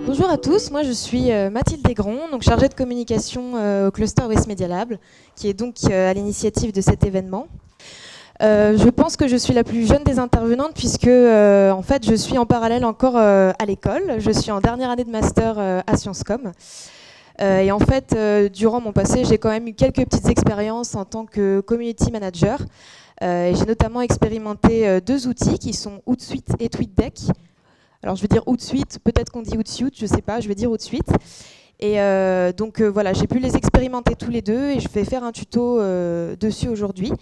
Bonjour à tous, moi je suis Mathilde Desgrands, donc chargée de communication au cluster West Media Lab, qui est donc à l'initiative de cet événement. Je pense que je suis la plus jeune des intervenantes puisque en fait je suis en parallèle encore à l'école. Je suis en dernière année de master à Sciences Com. Et en fait, durant mon passé, j'ai quand même eu quelques petites expériences en tant que community manager. Et j'ai notamment expérimenté deux outils qui sont Hootsuite et TweetDeck. Alors je vais dire Hootsuite, peut-être qu'on dit Hootsuite, je ne sais pas, je vais dire Hootsuite. Et donc voilà, j'ai pu les expérimenter tous les deux et je vais faire un tuto dessus aujourd'hui.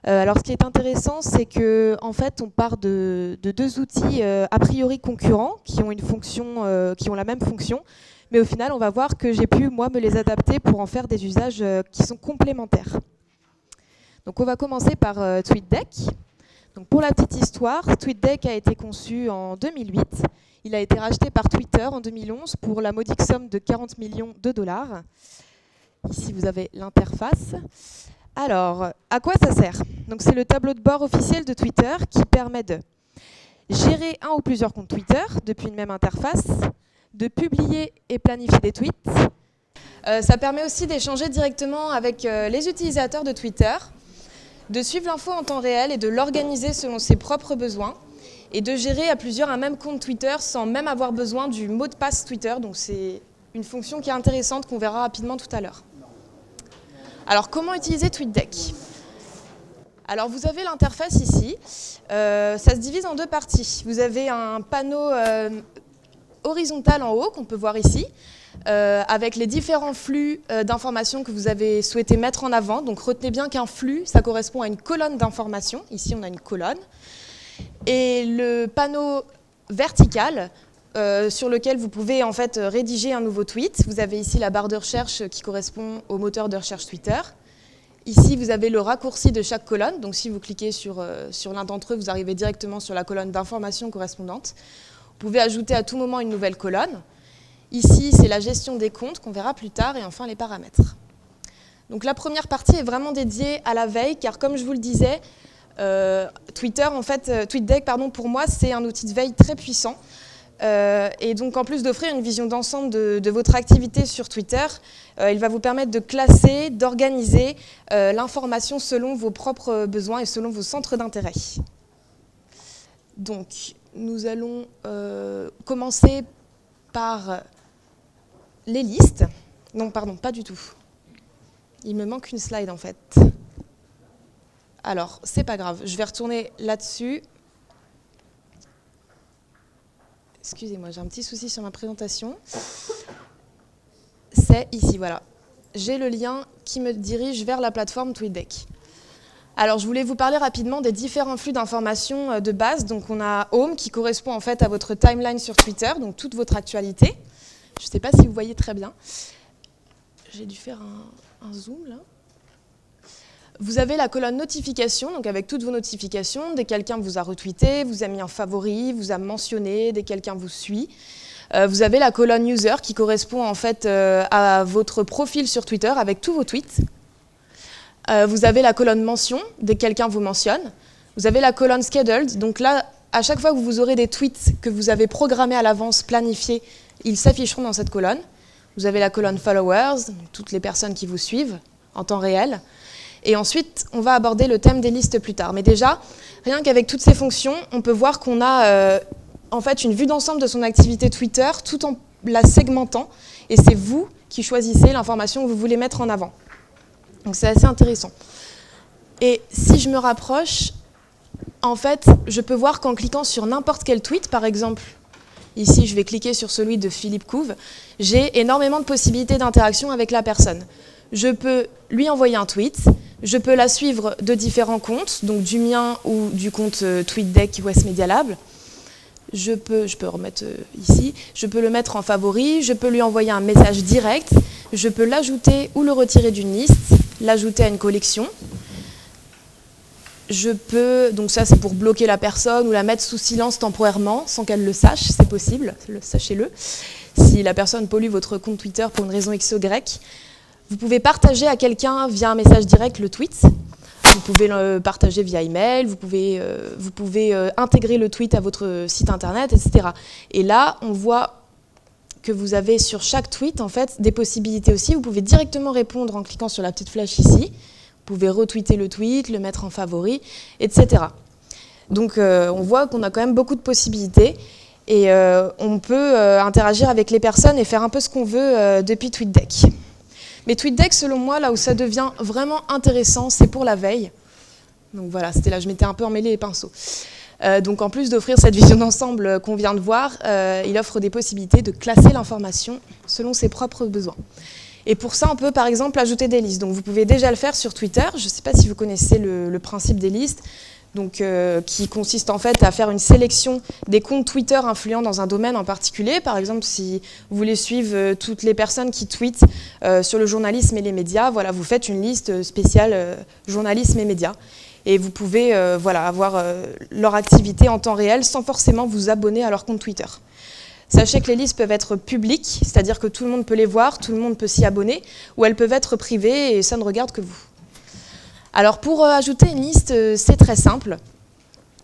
Alors ce qui est intéressant, c'est que en fait, on part de deux outils a priori concurrents qui ont une fonction, qui ont la même fonction, mais au final, on va voir que j'ai pu moi me les adapter pour en faire des usages qui sont complémentaires. Donc on va commencer par TweetDeck. Donc pour la petite histoire, TweetDeck a été conçu en 2008. Il a été racheté par Twitter en 2011 pour la modique somme de 40 millions de dollars. Ici, vous avez l'interface. Alors, à quoi ça sert? Donc c'est le tableau de bord officiel de Twitter qui permet de gérer un ou plusieurs comptes Twitter depuis une même interface, de publier et planifier des tweets. Ça permet aussi d'échanger directement avec les utilisateurs de Twitter, de suivre l'info en temps réel et de l'organiser selon ses propres besoins, et de gérer à plusieurs un même compte Twitter sans même avoir besoin du mot de passe Twitter. Donc c'est une fonction qui est intéressante qu'on verra rapidement tout à l'heure. Alors comment utiliser TweetDeck? Alors vous avez l'interface ici, ça se divise en deux parties. Vous avez un panneau horizontal en haut qu'on peut voir ici, avec les différents flux d'informations que vous avez souhaité mettre en avant. Donc retenez bien qu'un flux, ça correspond à une colonne d'informations. Ici on a une colonne. Et le panneau vertical, sur lequel vous pouvez en fait rédiger un nouveau tweet. Vous avez ici la barre de recherche qui correspond au moteur de recherche Twitter. Ici, vous avez le raccourci de chaque colonne. Donc si vous cliquez sur l'un d'entre eux, vous arrivez directement sur la colonne d'information correspondante. Vous pouvez ajouter à tout moment une nouvelle colonne. Ici, c'est la gestion des comptes qu'on verra plus tard et enfin les paramètres. Donc la première partie est vraiment dédiée à la veille car comme je vous le disais, TweetDeck, pour moi, c'est un outil de veille très puissant. Et donc, en plus d'offrir une vision d'ensemble de votre activité sur Twitter, il va vous permettre de classer, d'organiser l'information selon vos propres besoins et selon vos centres d'intérêt. Donc, nous allons commencer par les listes. Non, pardon, pas du tout. Il me manque une slide, en fait. Alors, c'est pas grave, je vais retourner là-dessus. Excusez-moi, j'ai un petit souci sur ma présentation. C'est ici, voilà. J'ai le lien qui me dirige vers la plateforme TweetDeck. Alors, je voulais vous parler rapidement des différents flux d'informations de base. Donc, on a Home qui correspond en fait à votre timeline sur Twitter, donc toute votre actualité. Je ne sais pas si vous voyez très bien. J'ai dû faire un zoom là. Vous avez la colonne notification, donc avec toutes vos notifications. Dès que quelqu'un vous a retweeté, vous a mis en favori, vous a mentionné, dès que quelqu'un vous suit. Vous avez la colonne user qui correspond en fait à votre profil sur Twitter avec tous vos tweets. Vous avez la colonne mention, dès que quelqu'un vous mentionne. Vous avez la colonne scheduled, donc là, à chaque fois que vous aurez des tweets que vous avez programmés à l'avance, planifiés, ils s'afficheront dans cette colonne. Vous avez la colonne followers, toutes les personnes qui vous suivent en temps réel. Et ensuite, on va aborder le thème des listes plus tard. Mais déjà, rien qu'avec toutes ces fonctions, on peut voir qu'on a en fait une vue d'ensemble de son activité Twitter tout en la segmentant. Et c'est vous qui choisissez l'information que vous voulez mettre en avant. Donc c'est assez intéressant. Et si je me rapproche, en fait, je peux voir qu'en cliquant sur n'importe quel tweet, par exemple, ici je vais cliquer sur celui de Philippe Couve, j'ai énormément de possibilités d'interaction avec la personne. Je peux lui envoyer un tweet, je peux la suivre de différents comptes, donc du mien ou du compte TweetDeck West Media Lab. Je peux remettre ici, je peux le mettre en favori, je peux lui envoyer un message direct, je peux l'ajouter ou le retirer d'une liste, l'ajouter à une collection. Je peux, donc ça c'est pour bloquer la personne ou la mettre sous silence temporairement sans qu'elle le sache, c'est possible, sachez-le. Si la personne pollue votre compte Twitter pour une raison X ou Y, vous pouvez partager à quelqu'un via un message direct le tweet. Vous pouvez le partager via email, vous pouvez intégrer le tweet à votre site internet, etc. Et là, on voit que vous avez sur chaque tweet en fait des possibilités aussi. Vous pouvez directement répondre en cliquant sur la petite flèche ici. Vous pouvez retweeter le tweet, le mettre en favori, etc. Donc on voit qu'on a quand même beaucoup de possibilités et on peut interagir avec les personnes et faire un peu ce qu'on veut depuis TweetDeck. Mais TweetDeck, selon moi, là où ça devient vraiment intéressant, c'est pour la veille. Donc voilà, c'était là, je m'étais un peu emmêlé les pinceaux. Donc en plus d'offrir cette vision d'ensemble qu'on vient de voir, il offre des possibilités de classer l'information selon ses propres besoins. Et pour ça, on peut par exemple ajouter des listes. Donc vous pouvez déjà le faire sur Twitter. Je ne sais pas si vous connaissez le principe des listes, donc, qui consiste en fait à faire une sélection des comptes Twitter influents dans un domaine en particulier. Par exemple, si vous voulez suivre toutes les personnes qui tweetent sur le journalisme et les médias, voilà, vous faites une liste spéciale journalisme et médias. Et vous pouvez avoir leur activité en temps réel sans forcément vous abonner à leur compte Twitter. Sachez que les listes peuvent être publiques, c'est-à-dire que tout le monde peut les voir, tout le monde peut s'y abonner, ou elles peuvent être privées et ça ne regarde que vous. Alors pour ajouter une liste, c'est très simple.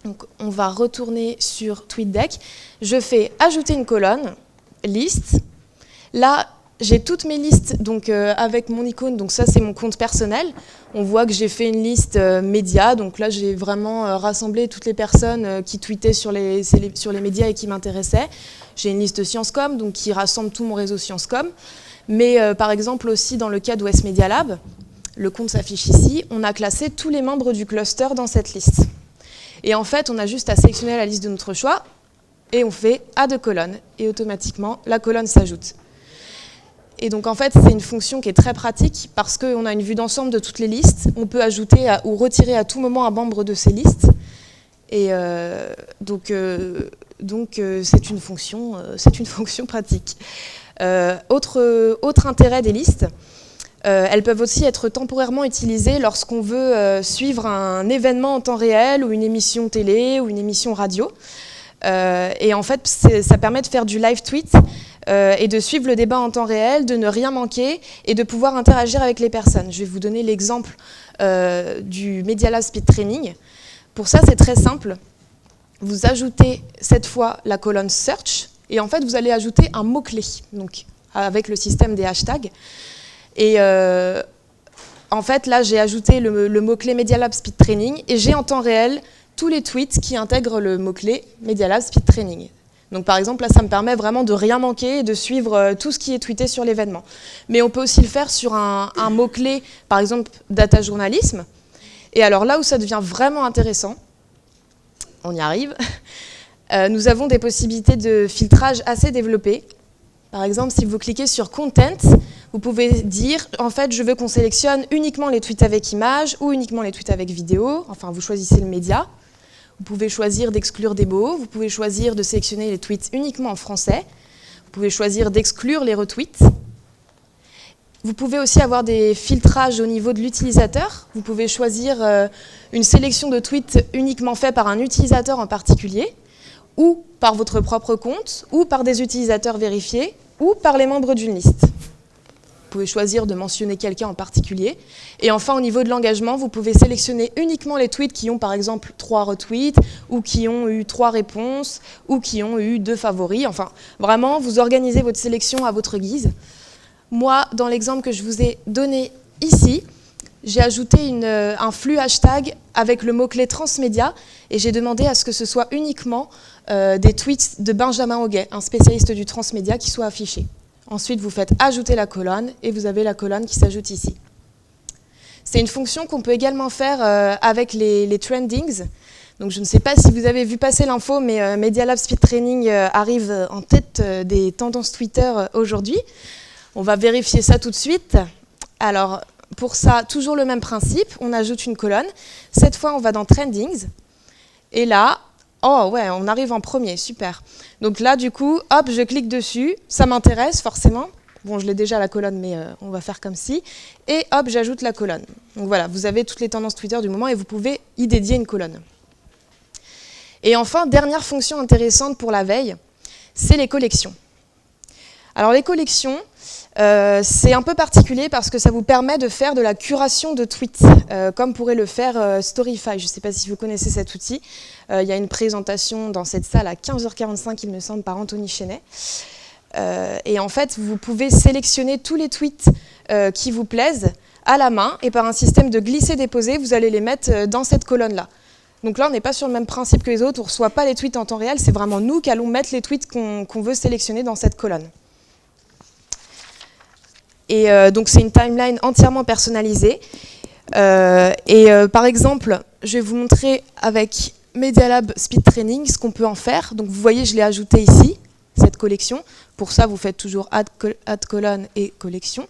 Donc, on va retourner sur TweetDeck. Je fais ajouter une colonne, liste. Là, j'ai toutes mes listes donc, avec mon icône, donc ça c'est mon compte personnel. On voit que j'ai fait une liste médias, donc là j'ai vraiment rassemblé toutes les personnes qui tweetaient sur les médias et qui m'intéressaient. J'ai une liste Sciencescom, donc qui rassemble tout mon réseau Sciencescom. Mais par exemple aussi dans le cas d'OS Media Lab, le compte s'affiche ici, on a classé tous les membres du cluster dans cette liste. Et en fait, on a juste à sélectionner la liste de notre choix et on fait Add colonne et automatiquement la colonne s'ajoute. Et donc en fait, c'est une fonction qui est très pratique parce qu'on a une vue d'ensemble de toutes les listes. On peut ajouter ou retirer à tout moment un membre de ces listes. Et donc c'est une fonction pratique. Autre intérêt des listes, elles peuvent aussi être temporairement utilisées lorsqu'on veut suivre un événement en temps réel ou une émission télé ou une émission radio. Et en fait, ça permet de faire du live tweet et de suivre le débat en temps réel, de ne rien manquer et de pouvoir interagir avec les personnes. Je vais vous donner l'exemple du Media Lab Speed Training. Pour ça, c'est très simple. Vous ajoutez cette fois la colonne Search et en fait, vous allez ajouter un mot-clé, donc avec le système des hashtags. Et en fait, là, j'ai ajouté le mot-clé Media Lab Speed Training et j'ai en temps réel tous les tweets qui intègrent le mot-clé Media Lab Speed Training. Donc par exemple, là, ça me permet vraiment de rien manquer et de suivre tout ce qui est tweeté sur l'événement. Mais on peut aussi le faire sur un mot-clé, par exemple, data journalisme. Et alors là où ça devient vraiment intéressant, on y arrive, nous avons des possibilités de filtrage assez développées. Par exemple, si vous cliquez sur Content, vous pouvez dire, en fait, je veux qu'on sélectionne uniquement les tweets avec images ou uniquement les tweets avec vidéo. Enfin, vous choisissez le média. Vous pouvez choisir d'exclure des mots. Vous pouvez choisir de sélectionner les tweets uniquement en français. Vous pouvez choisir d'exclure les retweets. Vous pouvez aussi avoir des filtrages au niveau de l'utilisateur. Vous pouvez choisir une sélection de tweets uniquement faits par un utilisateur en particulier, ou par votre propre compte, ou par des utilisateurs vérifiés, ou par les membres d'une liste. Vous pouvez choisir de mentionner quelqu'un en particulier. Et enfin, au niveau de l'engagement, vous pouvez sélectionner uniquement les tweets qui ont par exemple 3 retweets, ou qui ont eu 3 réponses, ou qui ont eu 2 favoris. Enfin, vraiment, vous organisez votre sélection à votre guise. Moi, dans l'exemple que je vous ai donné ici, j'ai ajouté un flux hashtag avec le mot-clé transmédia et j'ai demandé à ce que ce soit uniquement des tweets de Benjamin Auguet, un spécialiste du transmédia, qui soient affichés. Ensuite, vous faites ajouter la colonne et vous avez la colonne qui s'ajoute ici. C'est une fonction qu'on peut également faire avec les trendings. Donc, je ne sais pas si vous avez vu passer l'info, mais Media Lab Speed Training arrive en tête des tendances Twitter aujourd'hui. On va vérifier ça tout de suite. Alors, pour ça, toujours le même principe, on ajoute une colonne. Cette fois, on va dans Trendings. Et là, oh ouais, on arrive en premier, super. Donc là, du coup, hop, je clique dessus. Ça m'intéresse forcément. Bon, je l'ai déjà la colonne, mais on va faire comme ci. Et hop, j'ajoute la colonne. Donc voilà, vous avez toutes les tendances Twitter du moment et vous pouvez y dédier une colonne. Et enfin, dernière fonction intéressante pour la veille, c'est les collections. Alors les collections, C'est un peu particulier parce que ça vous permet de faire de la curation de tweets, comme pourrait le faire Storyfy. Je ne sais pas si vous connaissez cet outil. Il y a une présentation dans cette salle à 15h45, il me semble, par Anthony Chenet. Et en fait, vous pouvez sélectionner tous les tweets qui vous plaisent à la main, et par un système de glisser-déposer, vous allez les mettre dans cette colonne-là. Donc là, on n'est pas sur le même principe que les autres, on ne reçoit pas les tweets en temps réel, c'est vraiment nous qui allons mettre les tweets qu'on veut sélectionner dans cette colonne. Et donc c'est une timeline entièrement personnalisée. Par exemple, je vais vous montrer avec Media Lab Speed Training ce qu'on peut en faire. Donc vous voyez, je l'ai ajouté ici, cette collection. Pour ça, vous faites toujours add colonne et collection.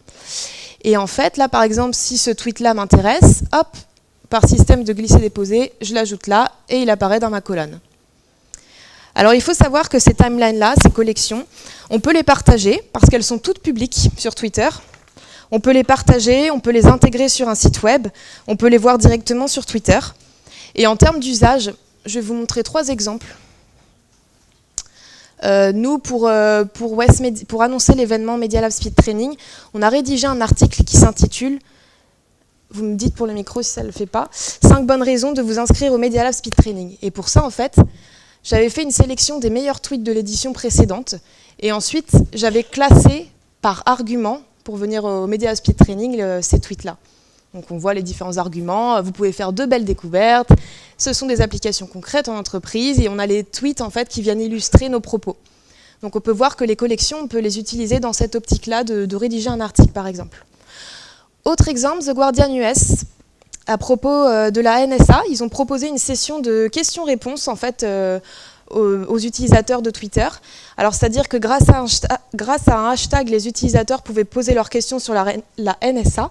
Et en fait, là par exemple, si ce tweet-là m'intéresse, hop, par système de glisser-déposer, je l'ajoute là et il apparaît dans ma colonne. Alors il faut savoir que ces timelines-là, ces collections, on peut les partager parce qu'elles sont toutes publiques sur Twitter. On peut les partager, on peut les intégrer sur un site web, on peut les voir directement sur Twitter. Et en termes d'usage, je vais vous montrer 3 exemples. Nous, pour annoncer l'événement Media Lab Speed Training, on a rédigé un article qui s'intitule, vous me dites pour le micro si ça ne le fait pas, 5 bonnes raisons de vous inscrire au Media Lab Speed Training. Et pour ça, en fait, j'avais fait une sélection des meilleurs tweets de l'édition précédente et ensuite j'avais classé par argument pour venir au Media Lab Speed Training ces tweets-là. Donc on voit les différents arguments, vous pouvez faire de belles découvertes, ce sont des applications concrètes en entreprise et on a les tweets en fait qui viennent illustrer nos propos. Donc on peut voir que les collections, on peut les utiliser dans cette optique-là de rédiger un article par exemple. Autre exemple, The Guardian US. À propos de la NSA, ils ont proposé une session de questions-réponses en fait, aux utilisateurs de Twitter. Alors, c'est-à-dire que grâce à un hashtag, les utilisateurs pouvaient poser leurs questions sur la NSA.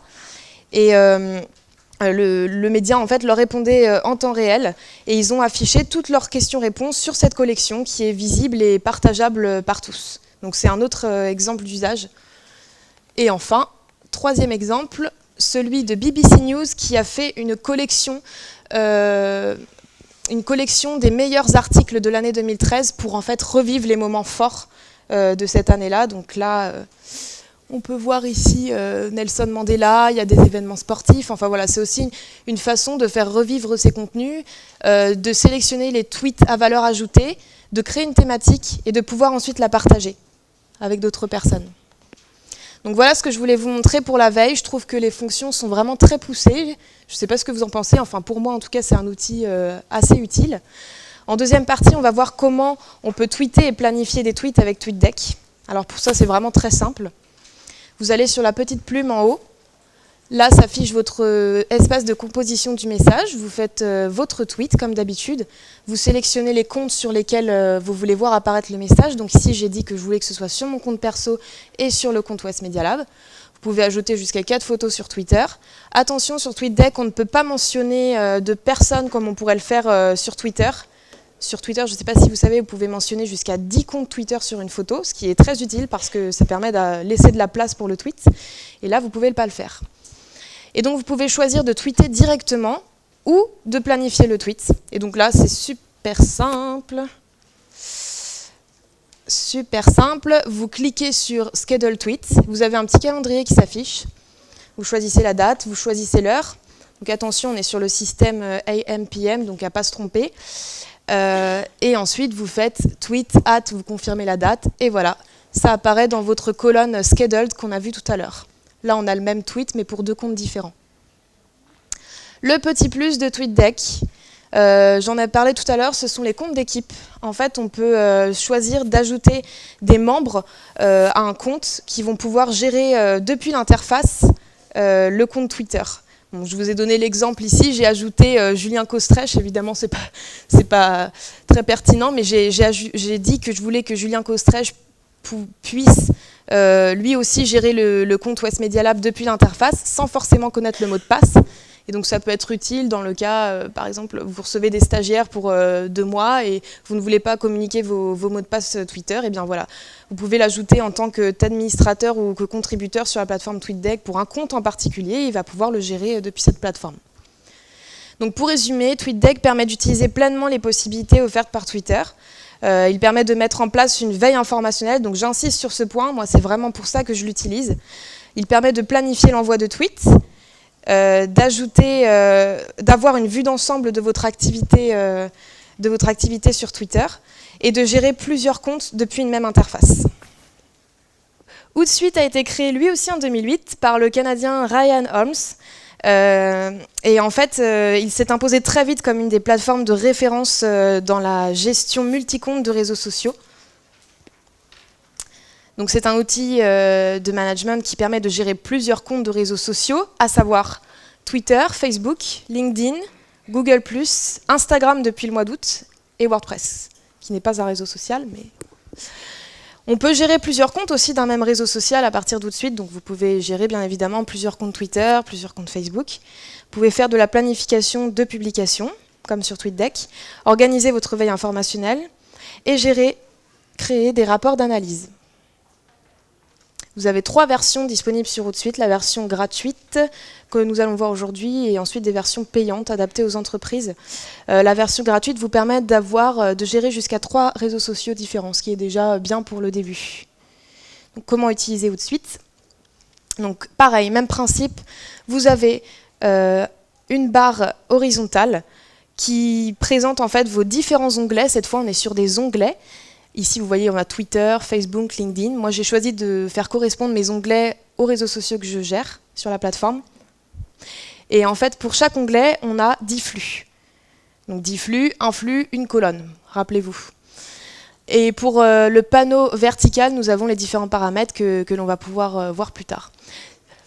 Et le média en fait, leur répondait en temps réel. Et ils ont affiché toutes leurs questions-réponses sur cette collection qui est visible et partageable par tous. Donc, c'est un autre exemple d'usage. Et enfin, 3e exemple, celui de BBC News qui a fait une collection des meilleurs articles de l'année 2013 pour en fait revivre les moments forts de cette année-là. Donc là, on peut voir ici Nelson Mandela, il y a des événements sportifs. Enfin voilà, c'est aussi une façon de faire revivre ces contenus, de sélectionner les tweets à valeur ajoutée, de créer une thématique et de pouvoir ensuite la partager avec d'autres personnes. Donc voilà ce que je voulais vous montrer pour la veille. Je trouve que les fonctions sont vraiment très poussées. Je ne sais pas ce que vous en pensez. Enfin, pour moi, en tout cas, c'est un outil assez utile. En deuxième partie, on va voir comment on peut tweeter et planifier des tweets avec TweetDeck. Alors pour ça, c'est vraiment très simple. Vous allez sur la petite plume en haut. Là s'affiche votre espace de composition du message. Vous faites votre tweet, comme d'habitude. Vous sélectionnez les comptes sur lesquels vous voulez voir apparaître le message. Donc ici, j'ai dit que je voulais que ce soit sur mon compte perso et sur le compte West Media Lab. Vous pouvez ajouter jusqu'à 4 photos sur Twitter. Attention, sur TweetDeck, on ne peut pas mentionner de personnes comme on pourrait le faire sur Twitter. Sur Twitter, je ne sais pas si vous savez, vous pouvez mentionner jusqu'à 10 comptes Twitter sur une photo, ce qui est très utile parce que ça permet de laisser de la place pour le tweet. Et là, vous ne pouvez pas le faire. Et donc, vous pouvez choisir de tweeter directement ou de planifier le tweet. Et donc là, c'est super simple. Super simple. Vous cliquez sur Schedule Tweet. Vous avez un petit calendrier qui s'affiche. Vous choisissez la date, vous choisissez l'heure. Donc attention, on est sur le système AM/PM, donc à ne pas se tromper. Et ensuite, vous faites tweet at, vous confirmez la date. Et voilà, ça apparaît dans votre colonne Scheduled qu'on a vu tout à l'heure. Là, on a le même tweet, mais pour 2 comptes différents. Le petit plus de TweetDeck, j'en ai parlé tout à l'heure, ce sont les comptes d'équipe. En fait, on peut choisir d'ajouter des membres à un compte qui vont pouvoir gérer depuis l'interface le compte Twitter. Bon, je vous ai donné l'exemple ici, j'ai ajouté Julien Kostrech, évidemment c'est pas très pertinent, mais j'ai dit que je voulais que Julien Kostrech puisse lui aussi gérer le compte West Media Lab depuis l'interface sans forcément connaître le mot de passe. Et donc ça peut être utile dans le cas, par exemple, vous recevez des stagiaires pour 2 mois et vous ne voulez pas communiquer vos mots de passe Twitter, et bien voilà, vous pouvez l'ajouter en tant qu'administrateur ou que contributeur sur la plateforme TweetDeck pour un compte en particulier, et il va pouvoir le gérer depuis cette plateforme. Donc pour résumer, TweetDeck permet d'utiliser pleinement les possibilités offertes par Twitter. Il permet de mettre en place une veille informationnelle, donc j'insiste sur ce point, moi c'est vraiment pour ça que je l'utilise. Il permet de planifier l'envoi de tweets, d'avoir une vue d'ensemble de votre activité sur Twitter et de gérer plusieurs comptes depuis une même interface. Hootsuite a été créé lui aussi en 2008 par le Canadien Ryan Holmes. Et en fait, il s'est imposé très vite comme une des plateformes de référence dans la gestion multicompte de réseaux sociaux. Donc c'est un outil de management qui permet de gérer plusieurs comptes de réseaux sociaux, à savoir Twitter, Facebook, LinkedIn, Google+, Instagram depuis le mois d'août et WordPress, qui n'est pas un réseau social, mais... On peut gérer plusieurs comptes aussi d'un même réseau social à partir d'Hootsuite, donc vous pouvez gérer bien évidemment plusieurs comptes Twitter, plusieurs comptes Facebook. Vous pouvez faire de la planification de publications, comme sur TweetDeck, organiser votre veille informationnelle et créer des rapports d'analyse. Vous avez 3 versions disponibles sur Hootsuite, la version gratuite que nous allons voir aujourd'hui et ensuite des versions payantes adaptées aux entreprises. La version gratuite vous permet de gérer jusqu'à 3 réseaux sociaux différents, ce qui est déjà bien pour le début. Donc, comment utiliser Hootsuite? Donc pareil, même principe, vous avez une barre horizontale qui présente en fait vos différents onglets. Cette fois on est sur des onglets. Ici, vous voyez, on a Twitter, Facebook, LinkedIn. Moi, j'ai choisi de faire correspondre mes onglets aux réseaux sociaux que je gère sur la plateforme. Et en fait, pour chaque onglet, on a 10 flux. Donc 10 flux, un flux, une colonne, rappelez-vous. Et pour le panneau vertical, nous avons les différents paramètres que l'on va pouvoir voir plus tard.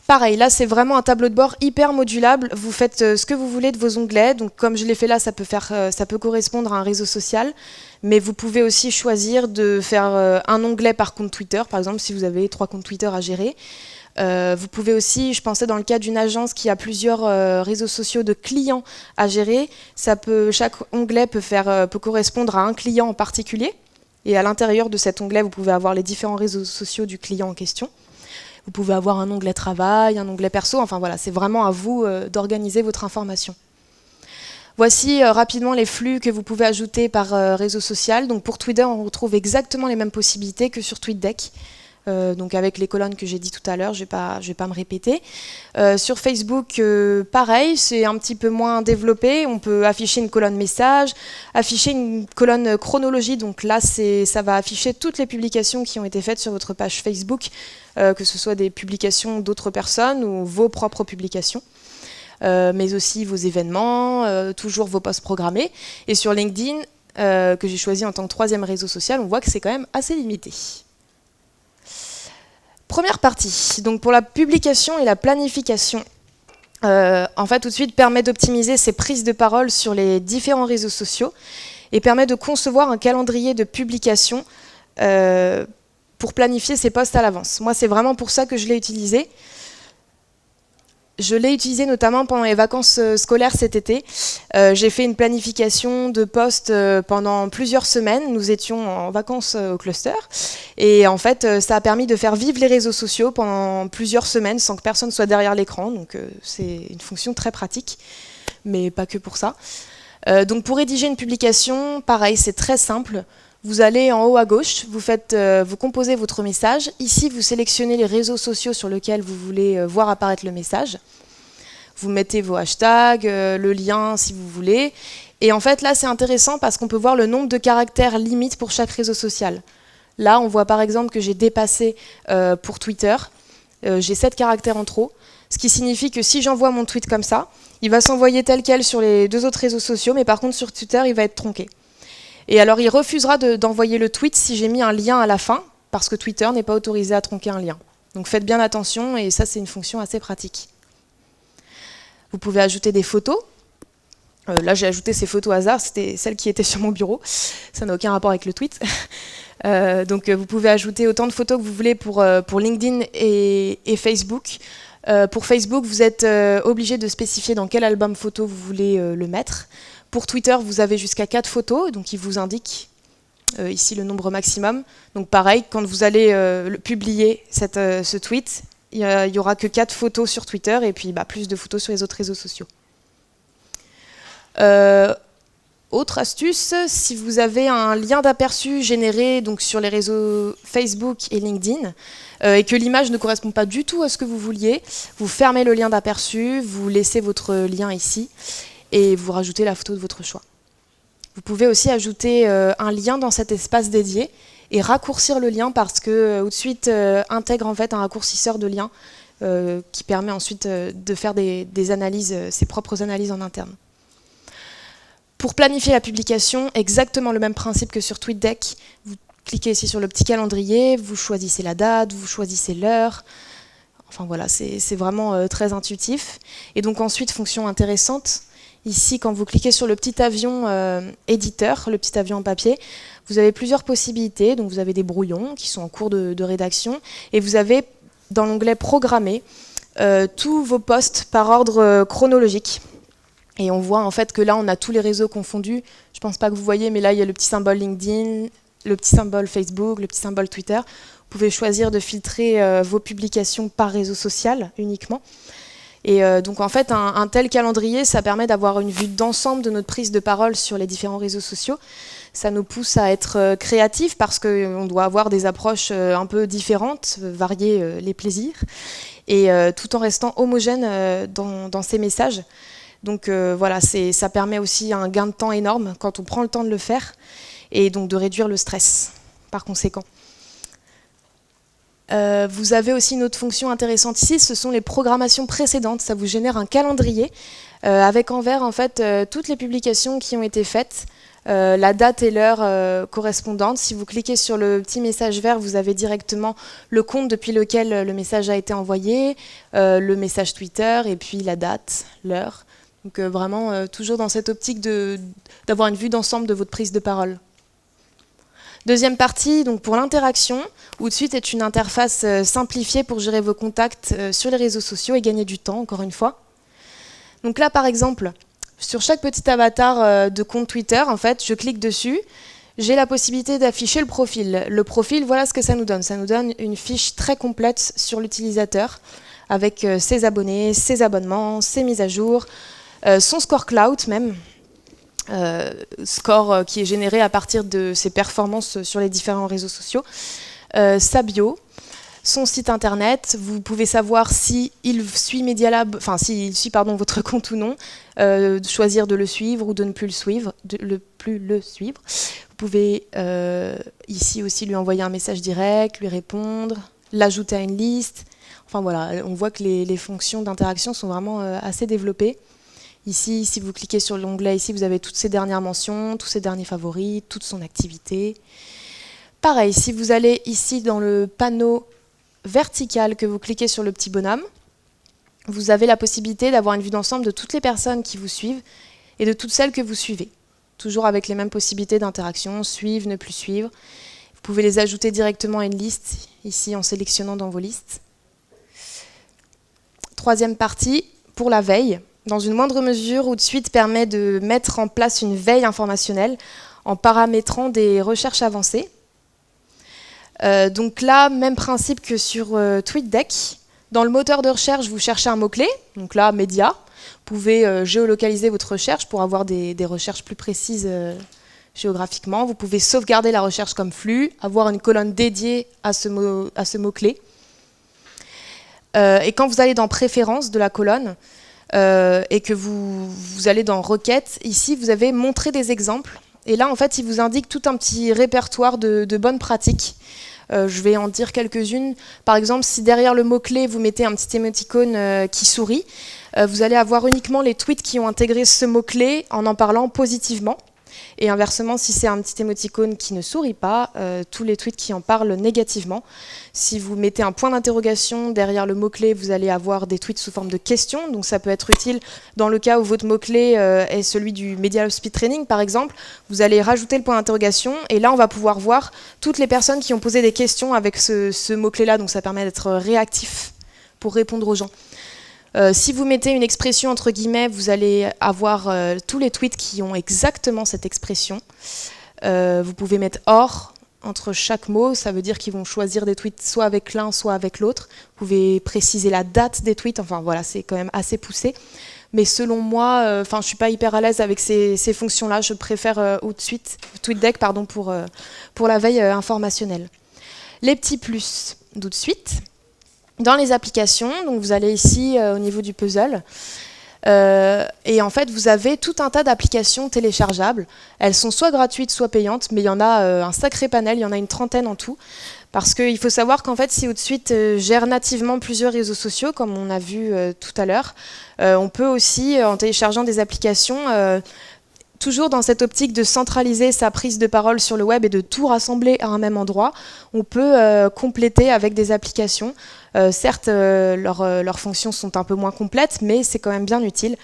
Pareil, là, c'est vraiment un tableau de bord hyper modulable. Vous faites ce que vous voulez de vos onglets. Donc, comme je l'ai fait là, ça peut correspondre à un réseau social. Mais vous pouvez aussi choisir de faire un onglet par compte Twitter, par exemple, si vous avez 3 comptes Twitter à gérer. Vous pouvez aussi, je pensais dans le cas d'une agence qui a plusieurs réseaux sociaux de clients à gérer, chaque onglet peut correspondre à un client en particulier. Et à l'intérieur de cet onglet, vous pouvez avoir les différents réseaux sociaux du client en question. Vous pouvez avoir un onglet travail, un onglet perso, enfin voilà, c'est vraiment à vous d'organiser votre information. Voici rapidement les flux que vous pouvez ajouter par réseau social. Donc pour Twitter, on retrouve exactement les mêmes possibilités que sur TweetDeck. Donc avec les colonnes que j'ai dit tout à l'heure, je vais pas me répéter. Sur Facebook, pareil, c'est un petit peu moins développé. On peut afficher une colonne message, afficher une colonne chronologie. Donc là, ça va afficher toutes les publications qui ont été faites sur votre page Facebook, que ce soit des publications d'autres personnes ou vos propres publications. Mais aussi vos événements, toujours vos posts programmés. Et sur LinkedIn, que j'ai choisi en tant que 3e réseau social, on voit que c'est quand même assez limité. Première partie, donc pour la publication et la planification. En fait, Hootsuite permet d'optimiser ses prises de parole sur les différents réseaux sociaux et permet de concevoir un calendrier de publication pour planifier ses posts à l'avance. Moi, c'est vraiment pour ça que je l'ai utilisé. Je l'ai utilisé notamment pendant les vacances scolaires cet été. J'ai fait une planification de posts pendant plusieurs semaines. Nous étions en vacances au cluster. Et en fait, ça a permis de faire vivre les réseaux sociaux pendant plusieurs semaines sans que personne soit derrière l'écran. Donc c'est une fonction très pratique, mais pas que pour ça. Donc pour rédiger une publication, pareil, c'est très simple. Vous allez en haut à gauche, vous composez votre message. Ici, vous sélectionnez les réseaux sociaux sur lesquels vous voulez voir apparaître le message. Vous mettez vos hashtags, le lien si vous voulez. Et en fait, là, c'est intéressant parce qu'on peut voir le nombre de caractères limite pour chaque réseau social. Là, on voit par exemple que j'ai dépassé pour Twitter. J'ai 7 caractères en trop. Ce qui signifie que si j'envoie mon tweet comme ça, il va s'envoyer tel quel sur les 2 autres réseaux sociaux, mais par contre sur Twitter, il va être tronqué. Et alors, il refusera d'envoyer le tweet si j'ai mis un lien à la fin, parce que Twitter n'est pas autorisé à tronquer un lien. Donc faites bien attention, et ça, c'est une fonction assez pratique. Vous pouvez ajouter des photos. Là, j'ai ajouté ces photos hasard, c'était celles qui étaient sur mon bureau. Ça n'a aucun rapport avec le tweet. Donc, vous pouvez ajouter autant de photos que vous voulez pour LinkedIn et Facebook. Pour Facebook, vous êtes obligé de spécifier dans quel album photo vous voulez le mettre. Pour Twitter, vous avez jusqu'à 4 photos, donc il vous indique ici le nombre maximum. Donc pareil, quand vous allez publier ce tweet, il n'y aura que 4 photos sur Twitter et puis plus de photos sur les autres réseaux sociaux. autre astuce, si vous avez un lien d'aperçu généré donc, sur les réseaux Facebook et LinkedIn, et que l'image ne correspond pas du tout à ce que vous vouliez, vous fermez le lien d'aperçu, vous laissez votre lien ici, et vous rajoutez la photo de votre choix. Vous pouvez aussi ajouter un lien dans cet espace dédié, et raccourcir le lien parce que Hootsuite intègre en fait un raccourcisseur de lien qui permet ensuite de faire des analyses, ses propres analyses en interne. Pour planifier la publication, exactement le même principe que sur TweetDeck. Vous cliquez ici sur le petit calendrier, vous choisissez la date, vous choisissez l'heure. Enfin voilà, c'est vraiment très intuitif. Et donc ensuite, fonction intéressante, ici quand vous cliquez sur le petit avion éditeur, le petit avion en papier, vous avez plusieurs possibilités. Donc vous avez des brouillons qui sont en cours de rédaction et vous avez dans l'onglet programmer tous vos posts par ordre chronologique. Et on voit en fait que là on a tous les réseaux confondus. Je ne pense pas que vous voyez, mais là il y a le petit symbole LinkedIn, le petit symbole Facebook, le petit symbole Twitter. Vous pouvez choisir de filtrer vos publications par réseau social uniquement. Et donc en fait un tel calendrier, ça permet d'avoir une vue d'ensemble de notre prise de parole sur les différents réseaux sociaux. Ça nous pousse à être créatifs parce qu'on doit avoir des approches un peu différentes, varier les plaisirs, et tout en restant homogène dans ces messages. Donc voilà, ça permet aussi un gain de temps énorme quand on prend le temps de le faire, et donc de réduire le stress par conséquent. Vous avez aussi une autre fonction intéressante ici, ce sont les programmations précédentes. Ça vous génère un calendrier avec en vert en fait toutes les publications qui ont été faites, la date et l'heure correspondantes. Si vous cliquez sur le petit message vert, vous avez directement le compte depuis lequel le message a été envoyé, le message Twitter et puis la date, l'heure. Donc vraiment toujours dans cette optique d'avoir une vue d'ensemble de votre prise de parole. Deuxième partie, donc pour l'interaction, Hootsuite est une interface simplifiée pour gérer vos contacts sur les réseaux sociaux et gagner du temps, encore une fois. Donc là, par exemple, sur chaque petit avatar de compte Twitter, en fait, je clique dessus, j'ai la possibilité d'afficher le profil. Le profil, voilà ce que ça nous donne. Ça nous donne une fiche très complète sur l'utilisateur, avec ses abonnés, ses abonnements, ses mises à jour, son score cloud même, score qui est généré à partir de ses performances sur les différents réseaux sociaux, sa bio, son site internet, vous pouvez savoir s'il suit Media Lab, enfin s'il suit votre compte ou non, choisir de le suivre ou de ne plus le suivre. Vous pouvez ici aussi lui envoyer un message direct, lui répondre, l'ajouter à une liste. Enfin voilà, on voit que les fonctions d'interaction sont vraiment assez développées. Ici, si vous cliquez sur l'onglet, ici vous avez toutes ses dernières mentions, tous ses derniers favoris, toute son activité. Pareil, si vous allez ici dans le panneau vertical, que vous cliquez sur le petit bonhomme, vous avez la possibilité d'avoir une vue d'ensemble de toutes les personnes qui vous suivent et de toutes celles que vous suivez. Toujours avec les mêmes possibilités d'interaction, suivre, ne plus suivre. Vous pouvez les ajouter directement à une liste, ici en sélectionnant dans vos listes. Troisième partie, pour la veille. Dans une moindre mesure, Hootsuite permet de mettre en place une veille informationnelle en paramétrant des recherches avancées. Donc là, même principe que sur TweetDeck. Dans le moteur de recherche, vous cherchez un mot-clé, donc là, média. Vous pouvez géolocaliser votre recherche pour avoir des recherches plus précises géographiquement. Vous pouvez sauvegarder la recherche comme flux, avoir une colonne dédiée à ce mot-clé. Et quand vous allez dans Préférences de la colonne, et que vous allez dans Requêtes, ici vous avez montré des exemples. Et là, en fait, il vous indique tout un petit répertoire de bonnes pratiques. Je vais en dire quelques-unes. Par exemple, si derrière le mot-clé, vous mettez un petit émoticône qui sourit, vous allez avoir uniquement les tweets qui ont intégré ce mot-clé en parlant positivement. Et inversement, si c'est un petit émoticône qui ne sourit pas, tous les tweets qui en parlent négativement. Si vous mettez un point d'interrogation derrière le mot-clé, vous allez avoir des tweets sous forme de questions. Donc ça peut être utile dans le cas où votre mot-clé est celui du Media Speed Training, par exemple. Vous allez rajouter le point d'interrogation et là, on va pouvoir voir toutes les personnes qui ont posé des questions avec ce mot-clé-là. Donc ça permet d'être réactif pour répondre aux gens. Si vous mettez une expression entre guillemets, vous allez avoir tous les tweets qui ont exactement cette expression. Vous pouvez mettre or entre chaque mot, ça veut dire qu'ils vont choisir des tweets soit avec l'un, soit avec l'autre. Vous pouvez préciser la date des tweets, enfin voilà, c'est quand même assez poussé. mais selon moi, je ne suis pas hyper à l'aise avec ces fonctions-là. Je préfère TweetDeck pour la veille informationnelle. Les petits plus, tout de suite. Dans les applications, donc vous allez ici au niveau du puzzle, et en fait vous avez tout un tas d'applications téléchargeables. Elles sont soit gratuites, soit payantes, mais il y en a un sacré panel, il y en a une trentaine en tout. Parce qu'il faut savoir qu'en fait, si Hootsuite gère nativement plusieurs réseaux sociaux, comme on a vu tout à l'heure, on peut aussi, en téléchargeant des applications, toujours dans cette optique de centraliser sa prise de parole sur le web et de tout rassembler à un même endroit, on peut compléter avec des applications. Certes, leurs fonctions sont un peu moins complètes, mais c'est quand même bien utile.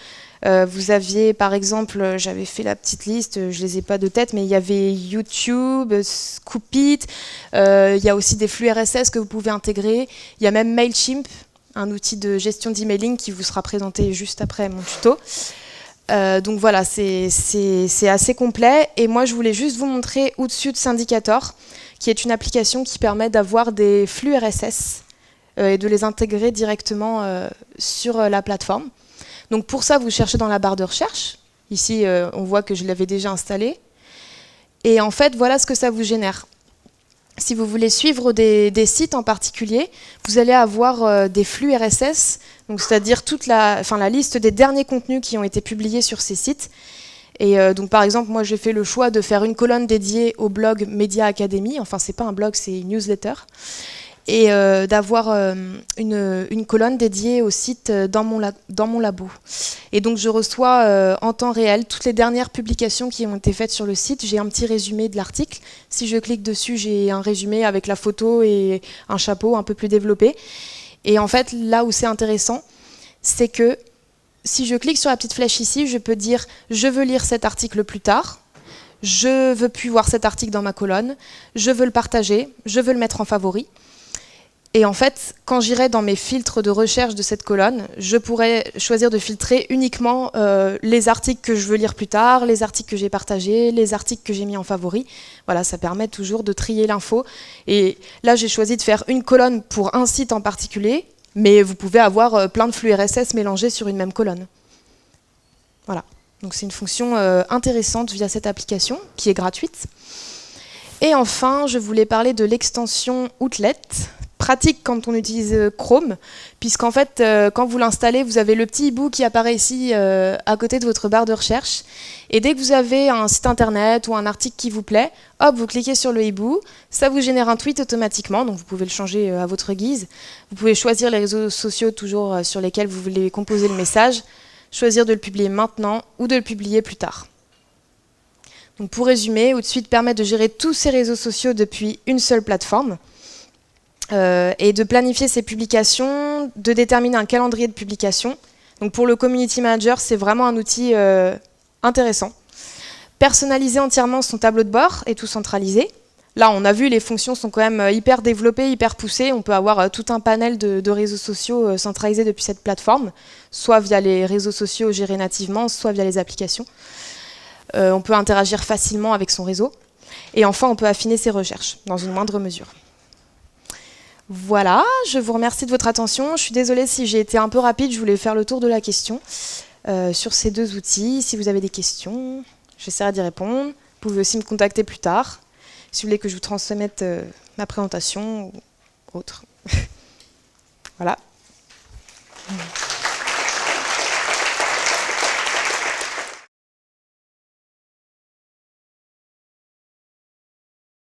Vous aviez, par exemple, j'avais fait la petite liste, je ne les ai pas de tête, mais il y avait YouTube, Scoopit, il y a aussi des flux RSS que vous pouvez intégrer, il y a même Mailchimp, un outil de gestion d'emailing qui vous sera présenté juste après mon tuto. Donc voilà, c'est assez complet. Et moi, je voulais juste vous montrer Hootsuite Syndicator, qui est une application qui permet d'avoir des flux RSS et de les intégrer directement sur la plateforme. Donc pour ça, vous cherchez dans la barre de recherche. Ici, on voit que je l'avais déjà installé. Et en fait, voilà ce que ça vous génère. Si vous voulez suivre des sites en particulier, vous allez avoir des flux RSS, c'est-à-dire toute la liste des derniers contenus qui ont été publiés sur ces sites. Et donc par exemple, moi j'ai fait le choix de faire une colonne dédiée au blog Media Academy. Enfin, c'est pas un blog, c'est une newsletter. Et d'avoir une colonne dédiée au site dans mon labo. Et donc je reçois en temps réel toutes les dernières publications qui ont été faites sur le site. J'ai un petit résumé de l'article. Si je clique dessus, j'ai un résumé avec la photo et un chapeau un peu plus développé. Et en fait, là où c'est intéressant, c'est que si je clique sur la petite flèche ici, je peux dire « je veux lire cet article plus tard ». Je veux plus voir cet article dans ma colonne, je veux le partager, je veux le mettre en favori. Et en fait, quand j'irai dans mes filtres de recherche de cette colonne, je pourrai choisir de filtrer uniquement les articles que je veux lire plus tard, les articles que j'ai partagés, les articles que j'ai mis en favori. Voilà, ça permet toujours de trier l'info. Et là, j'ai choisi de faire une colonne pour un site en particulier, mais vous pouvez avoir plein de flux RSS mélangés sur une même colonne. Voilà, donc c'est une fonction intéressante via cette application, qui est gratuite. Et enfin, je voulais parler de l'extension Outlet, pratique quand on utilise Chrome, puisqu'en fait, quand vous l'installez, vous avez le petit hibou qui apparaît ici à côté de votre barre de recherche. Et dès que vous avez un site internet ou un article qui vous plaît, hop, vous cliquez sur le hibou, ça vous génère un tweet automatiquement, donc vous pouvez le changer à votre guise. Vous pouvez choisir les réseaux sociaux toujours sur lesquels vous voulez composer le message, choisir de le publier maintenant ou de le publier plus tard. Donc pour résumer, Hootsuite permet de gérer tous ces réseaux sociaux depuis une seule plateforme et de planifier ses publications, de déterminer un calendrier de publication. Donc pour le Community Manager, c'est vraiment un outil intéressant. Personnaliser entièrement son tableau de bord et tout centraliser. Là, on a vu, les fonctions sont quand même hyper développées, hyper poussées. On peut avoir tout un panel de réseaux sociaux centralisés depuis cette plateforme, soit via les réseaux sociaux gérés nativement, soit via les applications. On peut interagir facilement avec son réseau. Et enfin, on peut affiner ses recherches, dans une moindre mesure. Voilà, je vous remercie de votre attention. Je suis désolée si j'ai été un peu rapide, je voulais faire le tour de la question sur ces deux outils. Si vous avez des questions, j'essaierai d'y répondre. Vous pouvez aussi me contacter plus tard, si vous voulez que je vous transmette ma présentation ou autre. Voilà.